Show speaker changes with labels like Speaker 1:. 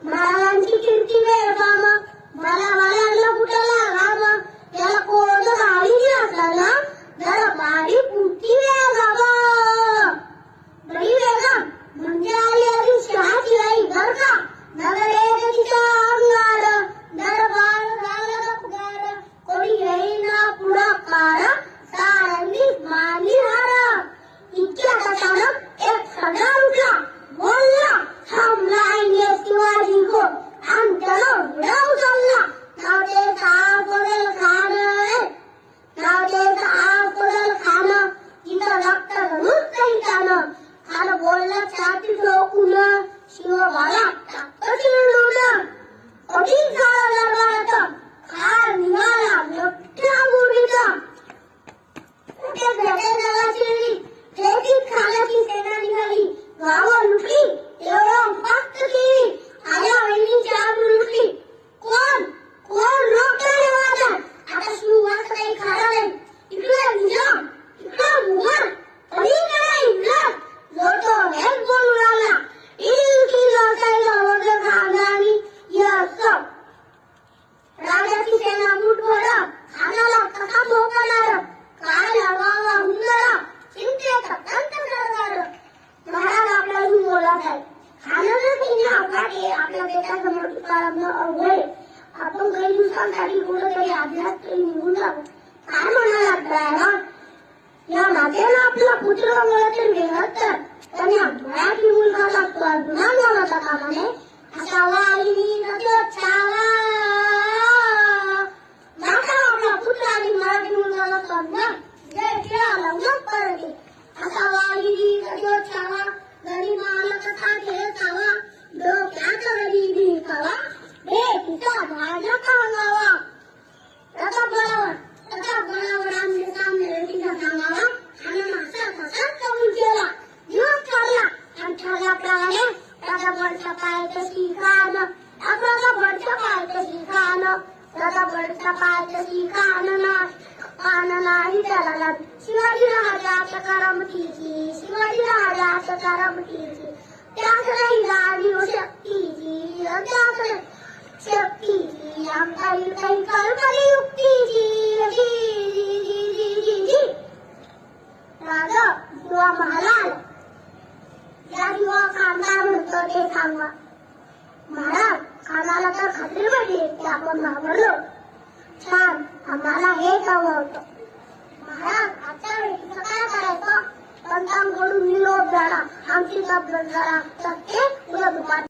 Speaker 1: महाराजांची कीर्ती वेळगाम मला वाळाला कुठला गाम त्याला कोण गावी असताना जरा बारी पुटी वेळगाम बरी वेळगाम म्हणजे आली आधी चहाची आई बर का नगरे तिचा अंगार दरबार झाला पुकार कोणी येईना पुढाकार सारंगी मानी हार इतक्या अचानक एक सगळा उठला बोलला हम लाएंगे शिवाजी को हम चलो बुरा उचलना नावते साफ बदल खान नावते साफ बदल खान तिथं रक्त घालून काही खान बोलला छाती ठोकून शिवबाला चिरडून कठीण झाला दरबाराचा खार निघाला मोठ्या गुढीचा कुठे भेटे जगा चिरली थेटीत खानाची सेना निघाली गावं लुटली एवढं फक्त केली आल्या वहिनीची आग लुटली कोण कोण रोखणारे वादन आता शिवाचं काही खरं नाही इकडे निजाम इकडे मुघल पलीकडे इंग्रज जोडतो हेच बोलू लागला इलकी लोकाईला वगैरे खानदानी यस राजाची सेना मुठभर खानाला कसा भोकणार काय लगावा हुंदरा चिंतेचा तंत सरदार महाराज आपल्याला बोलत आहे खानानं तिने आपल्या बेटासमोर तुकारामनं अवघड आपण काही दिवसांसाठी कुठेतरी अभ्यास तरी निघून जाऊ काय म्हणाला ड्रायव्हर या नात्यानं आपला पुत्र मला तर गेलात तर त्यांनी मराठी मुलगाला जुना लावला कामाने असा वाहिनी नजर छावा नाता आपला पुत्र आणि मराठी मुलगाला समजा जय खेळाला उलट पडते असा वाहिनी नजर छावा गरी माल कथा खेळावा डोक्यात गरीबी खावा हे तिचा माझा खावावा त्याचा बळावर आमचे सामने तिचा सांगावा आणि मासा कसाच कबूल केला दिवस ठरला आणि ठरल्याप्रमाणे त्याचा बडचा पाय कशी खान आपल्याला बडचा पाय कशी खान त्याचा बडचा पाय कशी खान नाही त्याला शिवाजी राजाच्या करामतीची शिवाजी राजाच्या करामतीची त्याच नाही गाडी शक्तीची त्याच शक्तीची आमच्या काही कल्पनी युक्तीची राजा किंवा महाराज या किंवा खानदार म्हणतो ते सांगा महाराज खानाला तर खात्री वाटली की आपण घाबरलो छान आम्हाला हेच हवं होतं महाराज आजच्या वेळीचं काय करायचं पंतांकडून निरोप झाला आमची तब्येत जरा सत्य उद्या दुपारी